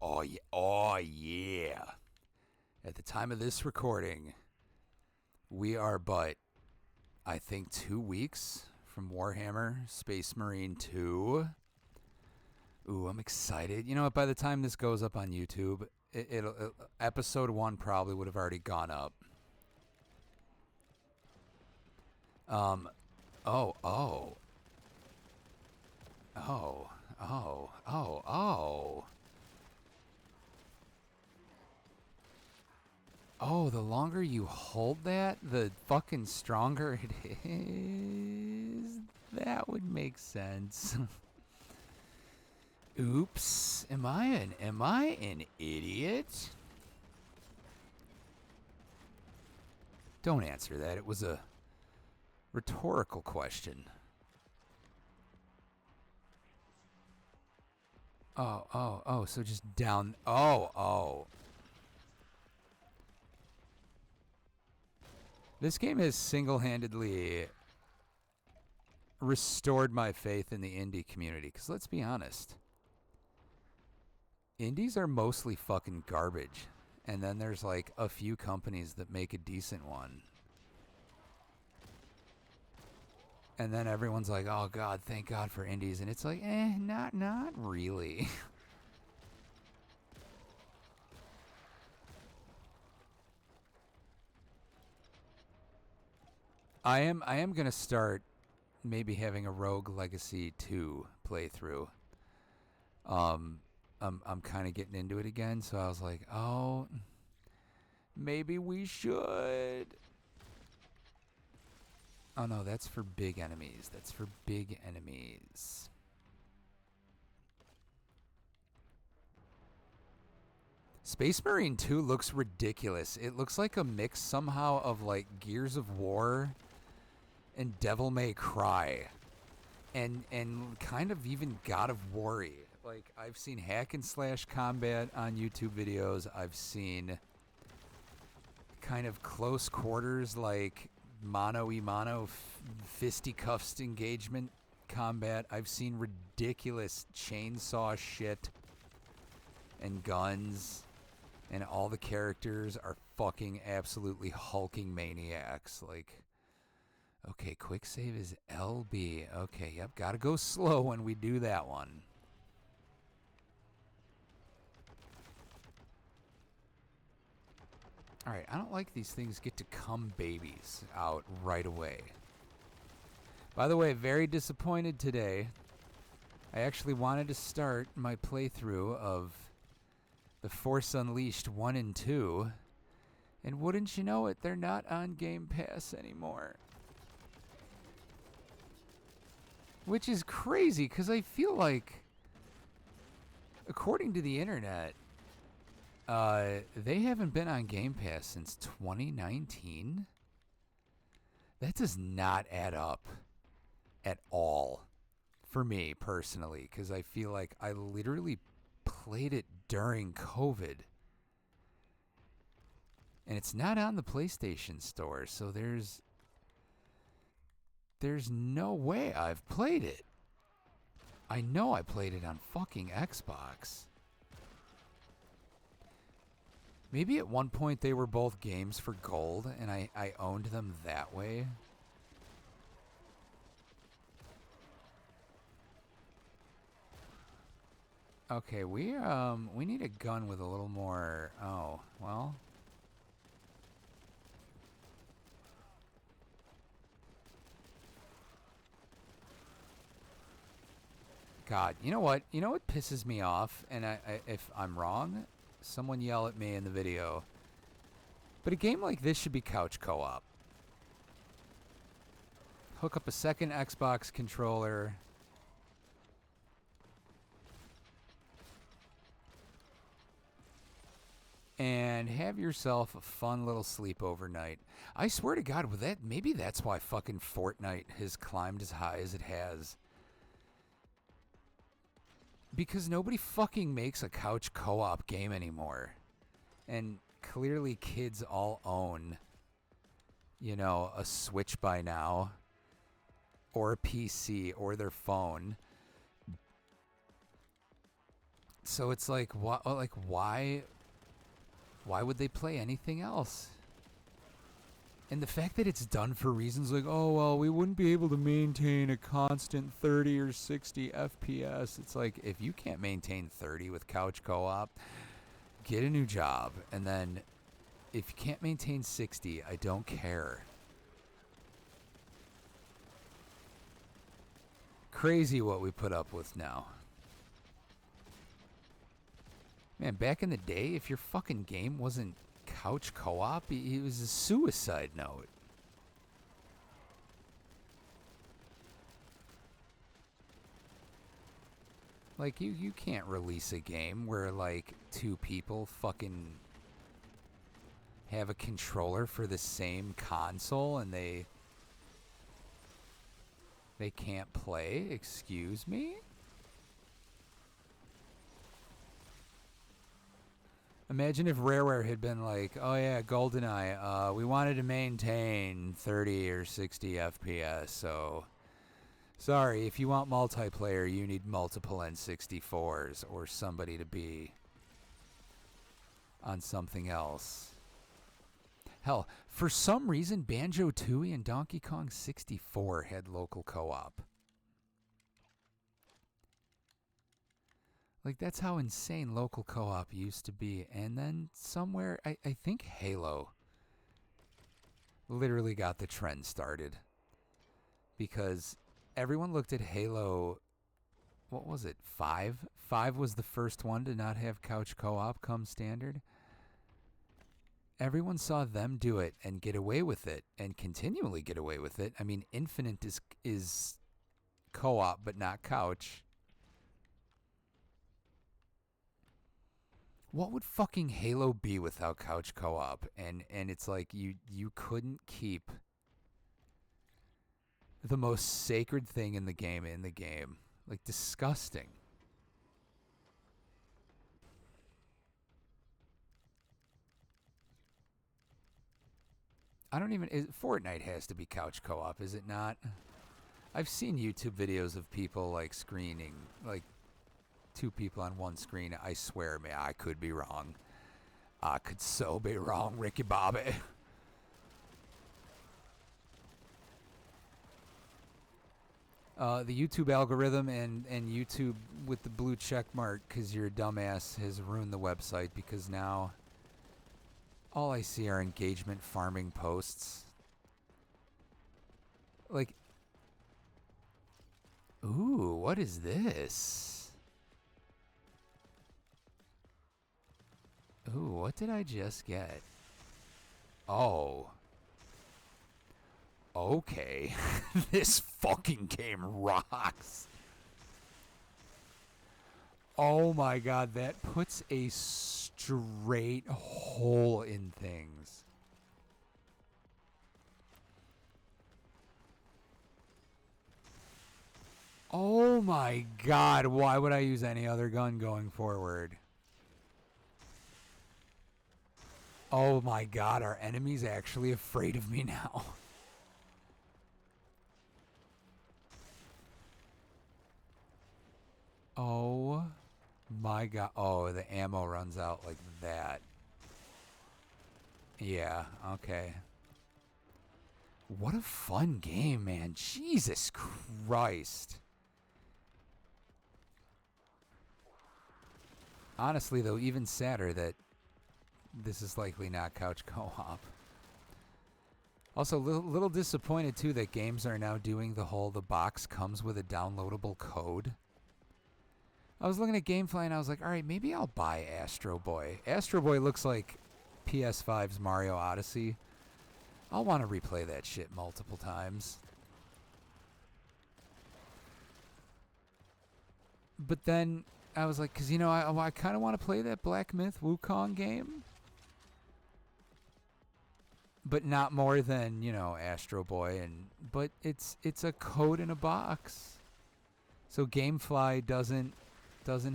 Oh yeah. Oh yeah. At the time of this recording, we are but, I think, 2 weeks from Warhammer Space Marine 2. Ooh, I'm excited. You know what? By the time this goes up on YouTube, episode 1 probably would have already gone up. Oh, oh. Oh, oh, oh, oh. Oh, the longer you hold that, the fucking stronger it is. That would make sense. Oops. Am I an idiot? Don't answer that. It was a rhetorical question. Oh, so just down. Oh. This game has single-handedly restored my faith in the indie community. Because let's be honest, indies are mostly fucking garbage. And then there's like a few companies that make a decent one. And then everyone's like, oh God, thank God for indies. And it's like, not really. I am gonna start maybe having a Rogue Legacy 2 playthrough. I'm kind of getting into it again, so I was like, oh, maybe we should. Oh no, that's for big enemies. Space Marine 2 looks ridiculous. It looks like a mix somehow of like Gears of War and Devil May Cry. And kind of even God of War. Like, I've seen hack and slash combat on YouTube videos. I've seen kind of close quarters, like mano-y-mano fisticuffs engagement combat. I've seen ridiculous chainsaw shit and guns. And all the characters are fucking absolutely hulking maniacs. Like, okay, quick save is LB. Okay, yep, gotta go slow when we do that one. Alright, I don't like these things get to come babies out right away. By the way, very disappointed today. I actually wanted to start my playthrough of The Force Unleashed 1 and 2. And wouldn't you know it, they're not on Game Pass anymore. Which is crazy, because I feel like, according to the internet, they haven't been on Game Pass since 2019. That does not add up at all for me personally, because I feel like I literally played it during COVID. And it's not on the PlayStation Store, so there's no way I've played it. I know I played it on fucking Xbox. Maybe at one point they were both games for gold and I owned them that way. Okay, we need a gun with a little more. Oh, well. God, you know what? You know what pisses me off? And if I'm wrong, someone yell at me in the video. But a game like this should be couch co-op. Hook up a second Xbox controller. And have yourself a fun little sleepover night. I swear to God, with that, maybe that's why fucking Fortnite has climbed as high as it has. Because nobody fucking makes a couch co-op game anymore. And clearly kids all own, a Switch by now. Or a PC or their phone. So it's like, why would they play anything else? And the fact that it's done for reasons like, oh, well, we wouldn't be able to maintain a constant 30 or 60 FPS. It's like, if you can't maintain 30 with couch co-op, get a new job. And then if you can't maintain 60, I don't care. Crazy what we put up with now. Man, back in the day, if your fucking game wasn't couch co-op, it was a suicide note. Like, you can't release a game where, like, two people fucking have a controller for the same console and they can't play? Excuse me? Imagine if Rareware had been like, oh yeah, GoldenEye, we wanted to maintain 30 or 60 FPS, so sorry, if you want multiplayer, you need multiple N64s or somebody to be on something else. Hell, for some reason, Banjo-Tooie and Donkey Kong 64 had local co-op. Like, that's how insane local co-op used to be. And then somewhere, I think Halo literally got the trend started. Because everyone looked at Halo, what was it, 5? 5 was the first one to not have couch co-op come standard. Everyone saw them do it and get away with it and continually get away with it. I mean, Infinite is co-op but not couch. What would fucking Halo be without couch co-op? And it's like you couldn't keep the most sacred thing in the game. Like, disgusting. I don't even... Fortnite has to be couch co-op, is it not? I've seen YouTube videos of people, like, screening, like, two people on one screen. I swear, man, I could be wrong. I could so be wrong, Ricky Bobby. The YouTube algorithm and YouTube with the blue check mark because you're a dumbass has ruined the website, because now all I see are engagement farming posts. Like, ooh, what is this? Ooh, what did I just get? Oh. Okay. This fucking game rocks. Oh my god, that puts a straight hole in things. Oh my god, why would I use any other gun going forward? Oh my god, are enemies actually afraid of me now? Oh my god. Oh, the ammo runs out like that. Yeah, okay. What a fun game, man. Jesus Christ. Honestly, though, even sadder that this is likely not couch co-op. Also, little disappointed, too, that games are now doing the box comes with a downloadable code. I was looking at Gamefly and I was like, all right, maybe I'll buy Astro Boy. Astro Boy looks like PS5's Mario Odyssey. I'll want to replay that shit multiple times. But then I was like, because, you know, I kind of want to play that Black Myth Wukong game. But not more than, you know, Astro Boy. But it's a code in a box. So Gamefly doesn't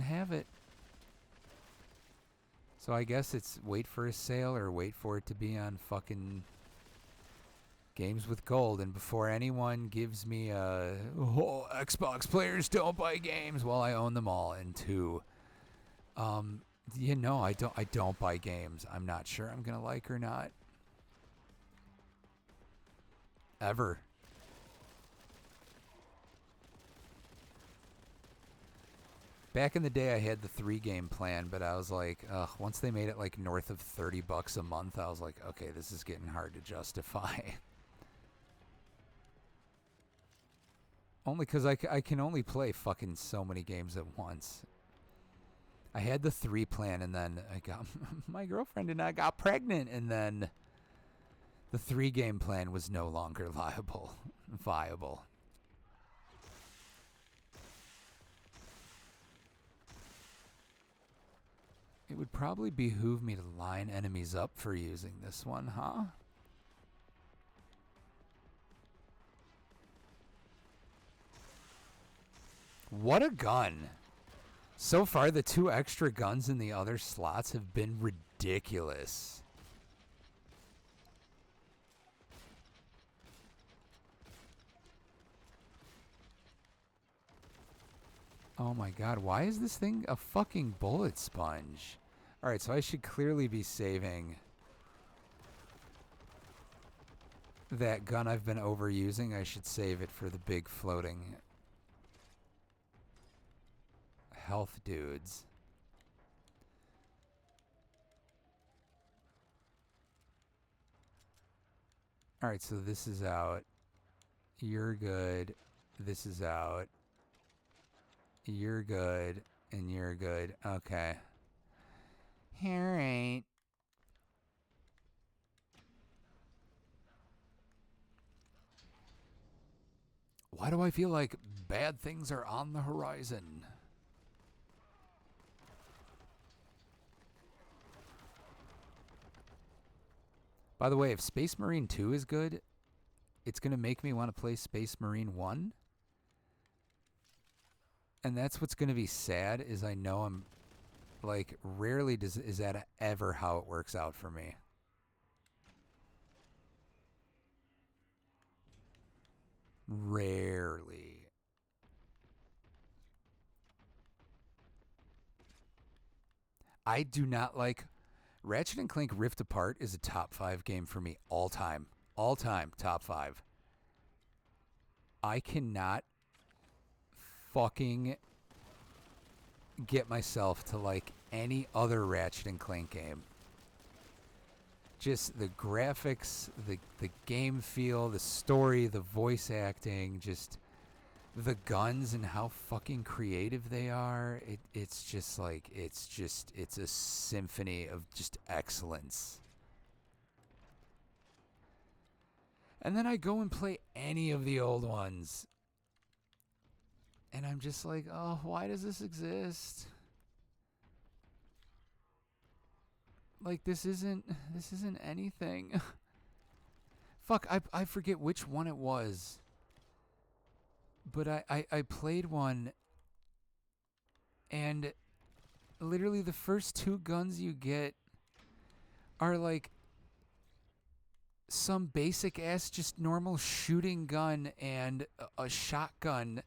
have it. So I guess it's wait for a sale or wait for it to be on fucking Games with Gold. And before anyone gives me Xbox players don't buy games, well, I own them all. And 2, You know, I don't buy games I'm not sure I'm gonna like or not. Ever. Back in the day, I had the 3-game plan, but I was like, ugh, once they made it like north of $30 a month, I was like, okay, this is getting hard to justify. Only because I can only play fucking so many games at once. I had the 3 plan, and then I got my girlfriend and I got pregnant, and then the 3-game plan was no longer viable. It would probably behoove me to line enemies up for using this one, huh? What a gun. So far, the 2 extra guns in the other slots have been ridiculous. Oh my god, why is this thing a fucking bullet sponge? Alright, so I should clearly be saving that gun I've been overusing. I should save it for the big floating health dudes. Alright, so this is out. You're good. This is out. You're good. And you're good. Okay. Alright. Why do I feel like bad things are on the horizon? By the way, if Space Marine 2 is good, it's going to make me want to play Space Marine 1. And that's what's going to be sad, is I know I'm, like, rarely is that ever how it works out for me. Rarely. I do not like... Ratchet and Clank Rift Apart is a top 5 game for me all time. All time, top 5. I cannot fucking get myself to like any other Ratchet and Clank game. Just the graphics, the game feel, the story, the voice acting, just the guns and how fucking creative they are. It's just like, it's a symphony of just excellence. And then I go and play any of the old ones. And I'm just like, oh, why does this exist? Like, this isn't anything. Fuck, I forget which one it was. But I played one, and literally the first 2 guns you get are like some basic ass just normal shooting gun and a shotgun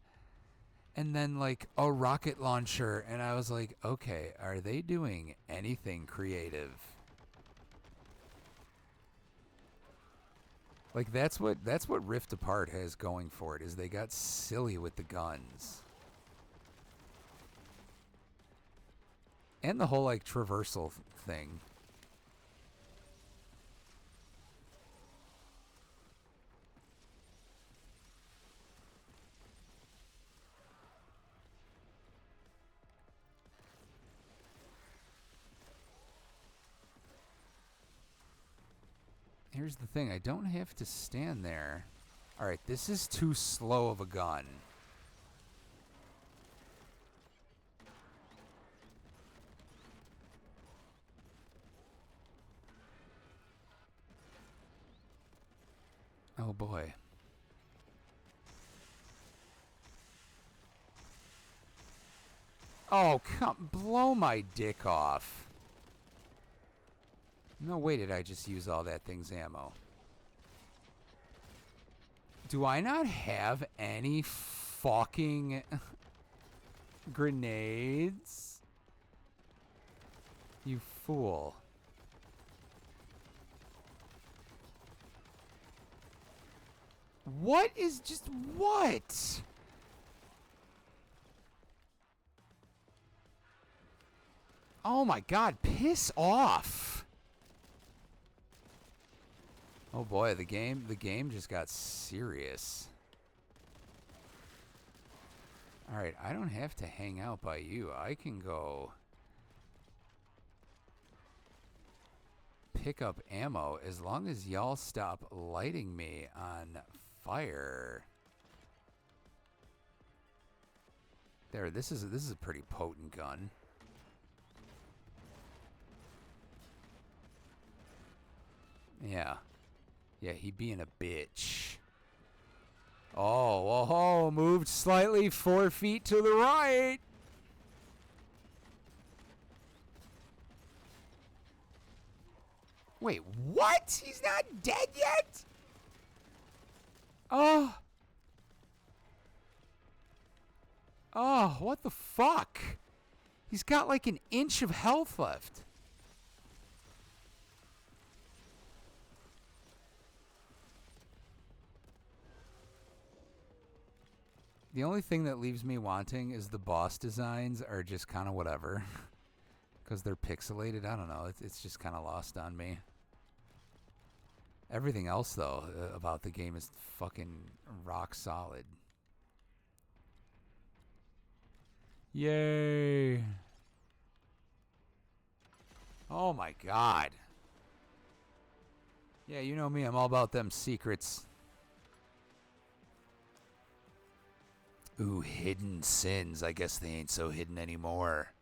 and then like a rocket launcher, and I was like, okay, are they doing anything creative? Like that's what Rift Apart has going for it, is they got silly with the guns. And the whole like traversal thing. Here's the thing, I don't have to stand there. Alright, this is too slow of a gun. Oh boy. Oh, come, blow my dick off. No way did I just use all that thing's ammo. Do I not have any fucking grenades? You fool. What is just what? Oh my god, piss off. Oh boy, the game just got serious. All right, I don't have to hang out by you. I can go pick up ammo as long as y'all stop lighting me on fire. There, this is a pretty potent gun. Yeah. Yeah, he being a bitch. Oh, moved slightly 4 feet to the right. Wait, what? He's not dead yet? Oh. Oh, what the fuck? He's got like an inch of health left. The only thing that leaves me wanting is the boss designs are just kind of whatever. Because they're pixelated. I don't know. It's just kind of lost on me. Everything else, though, about the game is fucking rock solid. Yay. Oh my god. Yeah, you know me. I'm all about them secrets. Ooh, hidden sins. I guess they ain't so hidden anymore.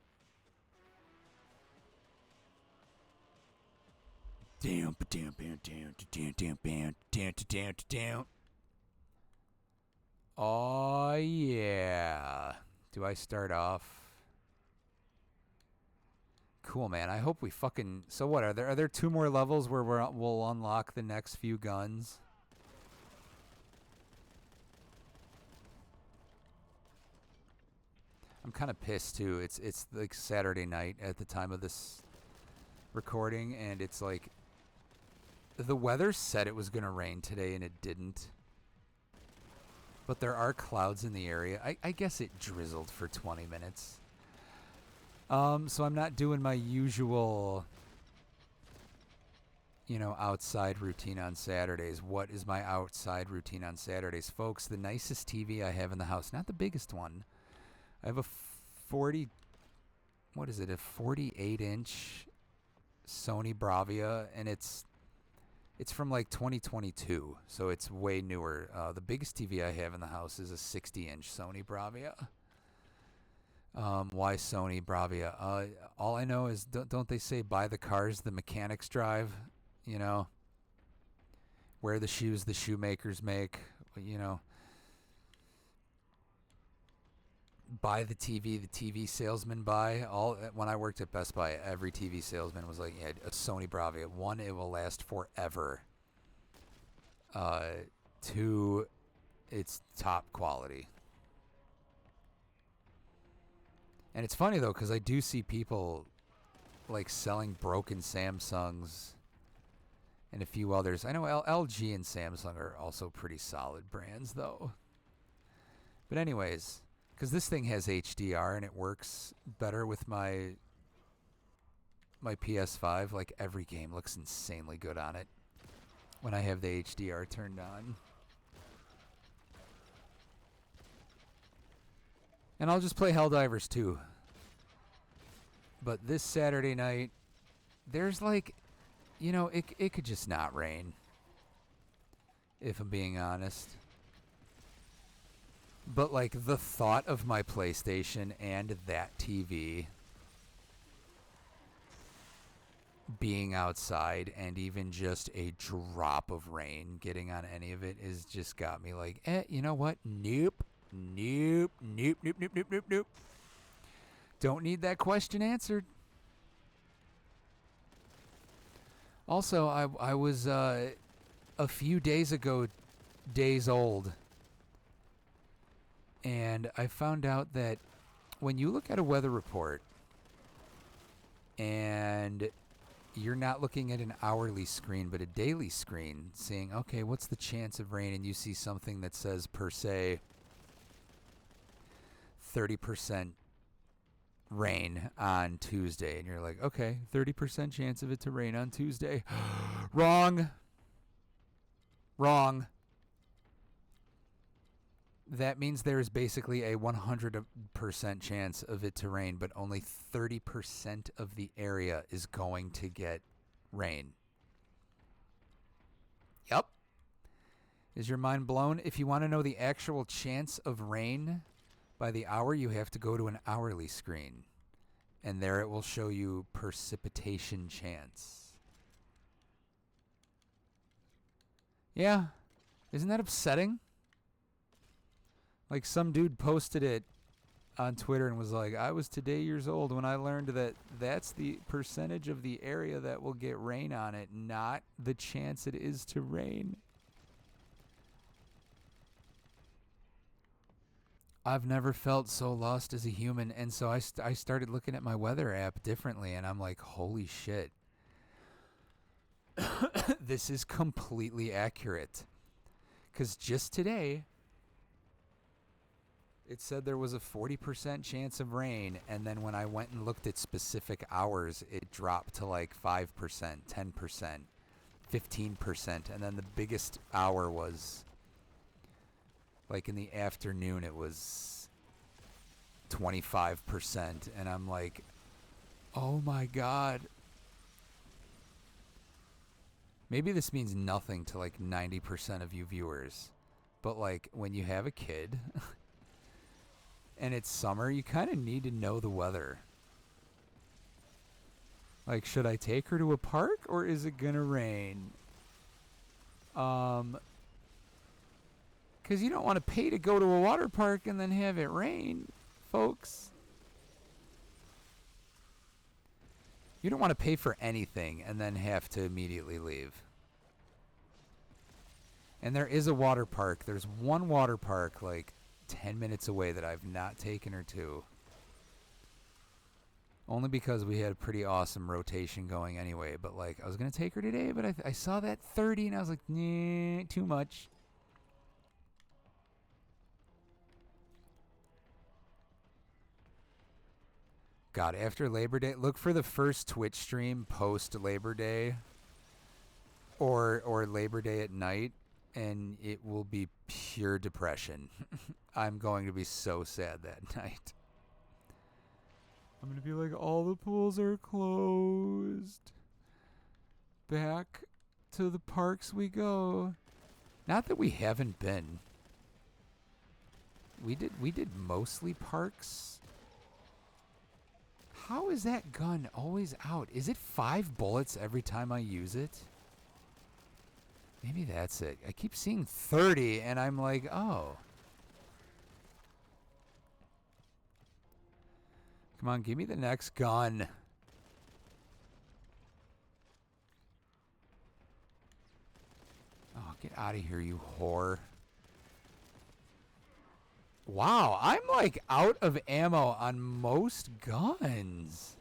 Down. Oh yeah. Do I start off? Cool, man. I hope we fucking. So what? Are there 2 more levels where we'll unlock the next few guns? I'm kind of pissed too. It's like Saturday night at the time of this recording, and it's like the weather said it was gonna rain today, and it didn't. But there are clouds in the area. I guess it drizzled for 20 minutes. So I'm not doing my usual, outside routine on Saturdays. What is my outside routine on Saturdays? Folks, the nicest TV I have in the house, not the biggest one. I have a 48-inch Sony Bravia, and it's from like 2022, so it's way newer. The biggest TV I have in the house is a 60-inch Sony Bravia. Why Sony Bravia? All I know is, don't they say buy the cars the mechanics drive? Wear the shoes the shoemakers make. Buy the TV salesman buy. When I worked at Best Buy, every TV salesman was like, yeah, a Sony Bravia. 1, it will last forever. 2, it's top quality. And it's funny though, because I do see people like selling broken Samsungs and a few others. I know LG and Samsung are also pretty solid brands though. But anyways, because this thing has HDR and it works better with my PS5. Like every game looks insanely good on it when I have the HDR turned on. And I'll just play Helldivers too. But this Saturday night, there's like, it could just not rain. If I'm being honest. But like the thought of my PlayStation and that TV being outside and even just a drop of rain getting on any of it is just got me like, you know what? Nope. Don't need that question answered. Also, I was a few days ago days old, and I found out that when you look at a weather report, and you're not looking at an hourly screen, but a daily screen, saying, okay, what's the chance of rain? And you see something that says, per se, 30% rain on Tuesday. And you're like, okay, 30% chance of it to rain on Tuesday. Wrong. Wrong. That means there is basically a 100% chance of it to rain, but only 30% of the area is going to get rain. Yep. Is your mind blown? If you want to know the actual chance of rain by the hour, you have to go to an hourly screen. And there it will show you precipitation chance. Yeah. Isn't that upsetting? Like, some dude posted it on Twitter and was like, I was today years old when I learned that that's the percentage of the area that will get rain on it, not the chance it is to rain. I've never felt so lost as a human, and so I started looking at my weather app differently, and I'm like, holy shit. This is completely accurate. Because just today, it said there was a 40% chance of rain, and then when I went and looked at specific hours, it dropped to like 5%, 10%, 15%, and then the biggest hour was, like in the afternoon, it was 25%, and I'm like, oh my god. Maybe this means nothing to like 90% of you viewers, but like when you have a kid and it's summer, you kind of need to know the weather. Like, should I take her to a park or is it gonna rain? Because you don't want to pay to go to a water park and then have it rain, folks. You don't want to pay for anything and then have to immediately leave. And there is a water park. There's one water park like 10 minutes away that I've not taken her to. Only because we had a pretty awesome rotation going anyway. But like, I was going to take her today, but I saw that 30 and I was like, nah, too much. God, after Labor Day, look for the first Twitch stream post Labor Day or Labor Day at night, and it will be pure depression. I'm going to be so sad that night. I'm going to be like, all the pools are closed. Back to the parks we go. Not that we haven't been. We did mostly parks. How is that gun always out? Is it 5 bullets every time I use it? Maybe that's it. I keep seeing 30 and I'm like, oh. Come on, give me the next gun. Oh, get out of here, you whore. Wow, I'm like out of ammo on most guns.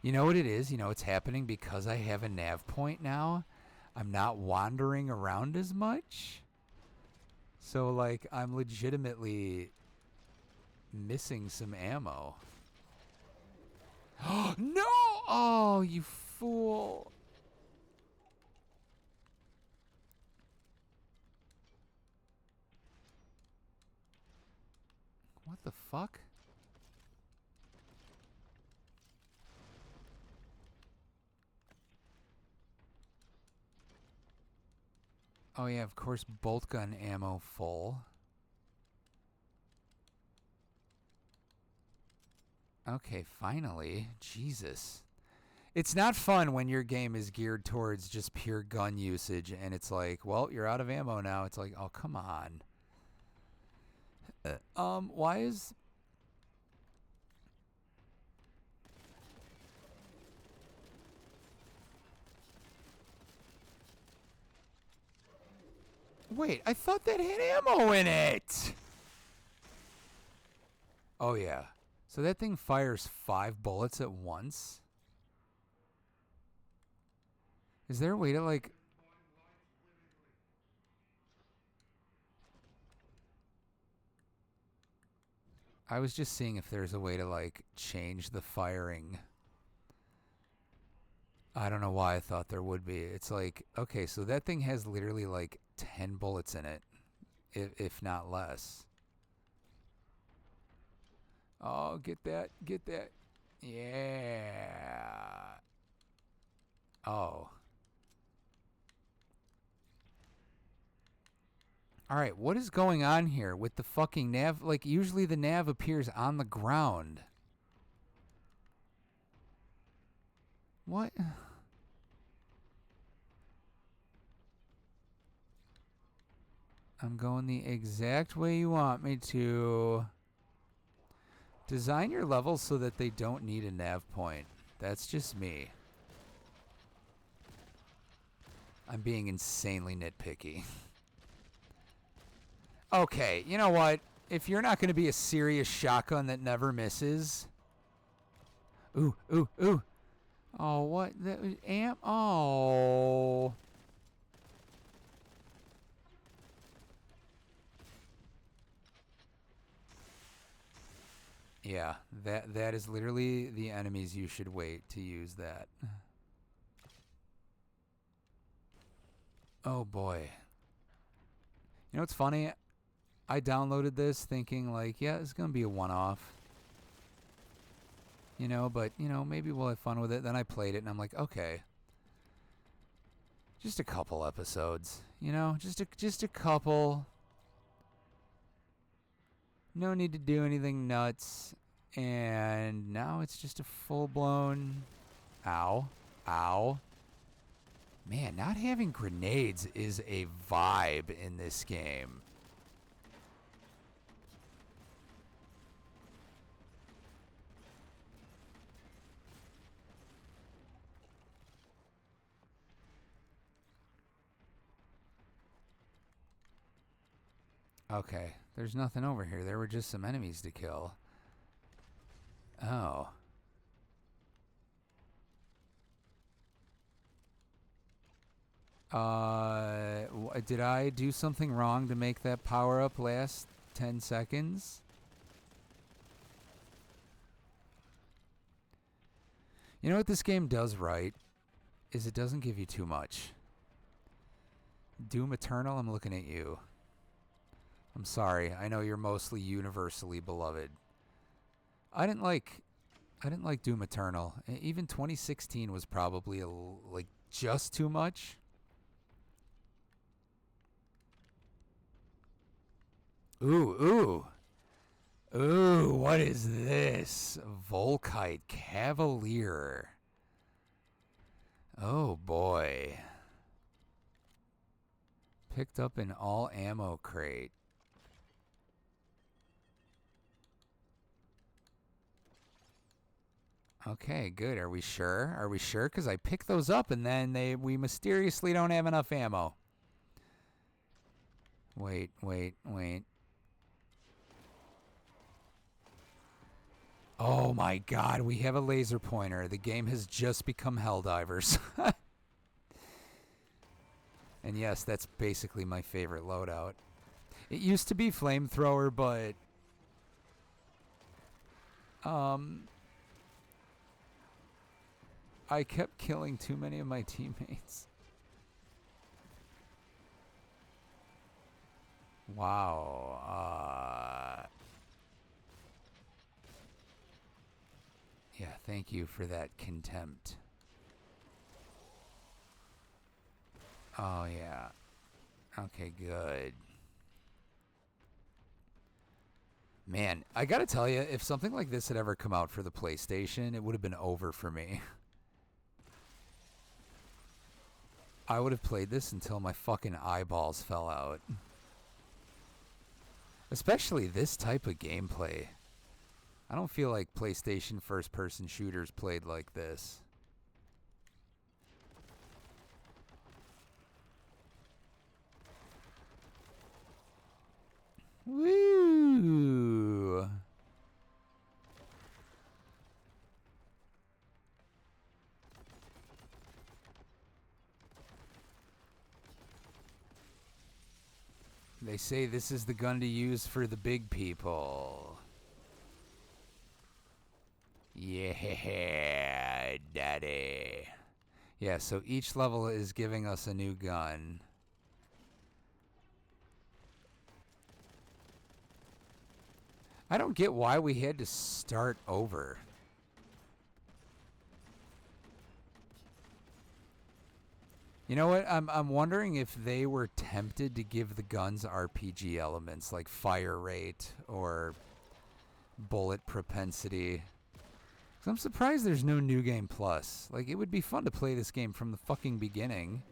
You know what it is? You know it's happening because I have a nav point now. I'm not wandering around as much. So like I'm legitimately missing some ammo. No! Oh, you fool. What the fuck? Oh yeah, of course, Boltgun ammo full. Okay, finally. Jesus. It's not fun when your game is geared towards just pure gun usage and it's like, well, you're out of ammo now. It's like, oh, come on. Why is... Wait, I thought that had ammo in it! Oh, yeah. So that thing fires 5 bullets at once? Is there a way to, like... I was just seeing if there's a way to, like, change the firing. I don't know why I thought there would be. It's like, okay, so that thing has literally, like, 10 bullets in it, if not less. Oh, get that. Get that. Yeah. Oh. Alright, what is going on here with the fucking nav? Like, usually the nav appears on the ground. What? I'm going the exact way you want me to. Design your levels so that they don't need a nav point. That's just me. I'm being insanely nitpicky. Okay, you know what? If you're not going to be a serious shotgun that never misses... Ooh, ooh, ooh. Oh, what? That was amp? Oh. Yeah, that is literally the enemies you should wait to use that. Oh, boy. You know what's funny? I downloaded this thinking, like, yeah, it's going to be a one-off. You know, but, you know, maybe we'll have fun with it. Then I played it, and I'm like, okay. Just a couple episodes, you know? Just a couple. No need to do anything nuts. And now it's just a full-blown... Ow. Ow. Man, not having grenades is a vibe in this game. Okay, there's nothing over here. There were just some enemies to kill. Oh. Did I do something wrong to make that power up last 10 seconds? You know what this game does right? Is it doesn't give you too much. Doom Eternal, I'm looking at you. I'm sorry. I know you're mostly universally beloved. I didn't like Doom Eternal. Even 2016 was probably like just too much. Ooh, ooh. Ooh, what is this? Volkite Cavalier. Oh boy. Picked up an all ammo crate. Okay, good. Are we sure? Are we sure? Because I picked those up and then we mysteriously don't have enough ammo. Wait. Oh my god, we have a laser pointer. The game has just become Helldivers. And yes, that's basically my favorite loadout. It used to be flamethrower, but... I kept killing too many of my teammates. Wow. Yeah, thank you for that contempt. Oh, yeah. Okay, good. Man, I gotta tell you, if something like this had ever come out for the PlayStation, it would have been over for me. I would have played this until my fucking eyeballs fell out. Especially this type of gameplay. I don't feel like PlayStation first-person shooters played like this. Woo! They say this is the gun to use for the big people. Yeah, daddy. Yeah, so each level is giving us a new gun. I don't get why we had to start over. You know what? I'm wondering if they were tempted to give the guns RPG elements like fire rate or bullet propensity. So I'm surprised there's no New Game Plus. Like, it would be fun to play this game from the fucking beginning.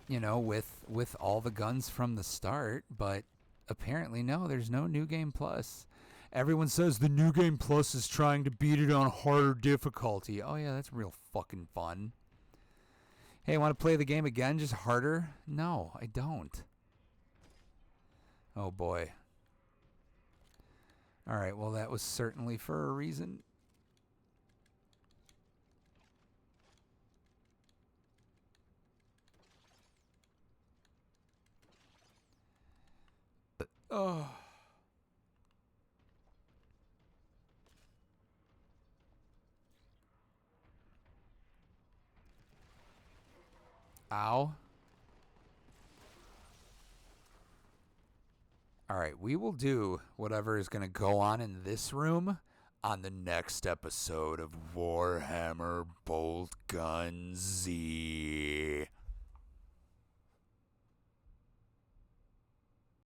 You know, with all the guns from the start, but apparently no, there's no New Game Plus. Everyone says the New Game Plus is trying to beat it on harder difficulty. Oh yeah, that's real fucking fun. Hey, want to play the game again, just harder? No, I don't. Oh boy. Alright, well that was certainly for a reason. Oh. Ow. Alright, we will do whatever is going to go on in this room on the next episode of Warhammer Boltgun Z.